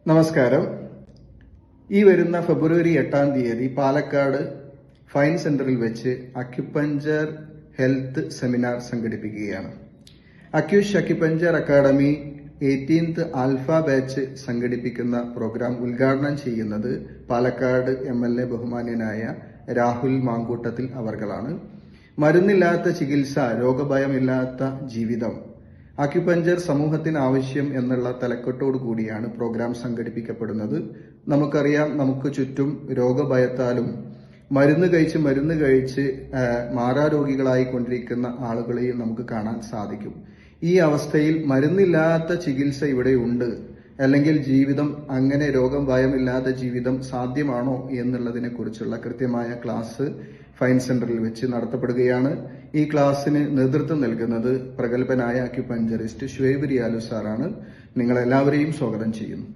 നമസ്കാരം. ഈ വരുന്ന ഫെബ്രുവരി 8 പാലക്കാട് ഫൈൻ സെന്ററിൽ വെച്ച് അക്യുപഞ്ചർ ഹെൽത്ത് സെമിനാർ സംഘടിപ്പിക്കുകയാണ്. അക്യുഷ് acupuncture academy 18th alpha batch സംഘടിപ്പിക്കുന്ന പ്രോഗ്രാം ഉദ്ഘാടനം ചെയ്യുന്നത് പാലക്കാട് MLA ബഹുമാന്യനായ രാഹുൽ മാങ്കൂട്ടത്തിൽ അവർകളാണ്. മരുന്നില്ലാത്ത ചികിത്സ, രോഗഭയമില്ലാത്ത ജീവിതം, അക്യുപഞ്ചർ സമൂഹത്തിന് ആവശ്യം എന്നുള്ള തലക്കെട്ടോടു കൂടിയാണ് പ്രോഗ്രാം സംഘടിപ്പിക്കപ്പെടുന്നത്. നമുക്കറിയാം, നമുക്ക് ചുറ്റും രോഗഭയത്താലും മരുന്ന് കഴിച്ച് മാറാരോഗികളായി കൊണ്ടിരിക്കുന്ന ആളുകളെയും നമുക്ക് കാണാൻ സാധിക്കും. ഈ അവസ്ഥയിൽ മരുന്നില്ലാത്ത ചികിത്സ ഇവിടെ ഉണ്ട്, അല്ലെങ്കിൽ ജീവിതം അങ്ങനെ രോഗം ഭയമില്ലാത്ത ജീവിതം സാധ്യമാണോ എന്നുള്ളതിനെ കുറിച്ചുള്ള കൃത്യമായ ക്ലാസ് ഫൈൻ സെന്ററിൽ വെച്ച് നടത്തപ്പെടുകയാണ്. ഈ ക്ലാസ്സിന് നേതൃത്വം നൽകുന്നത് പ്രഗത്ഭനായ അക്യുപഞ്ചറിസ്റ്റ് ഷുഹൈബ് റിയാലു സാറാണ്. നിങ്ങളെല്ലാവരെയും സ്വാഗതം ചെയ്യുന്നു.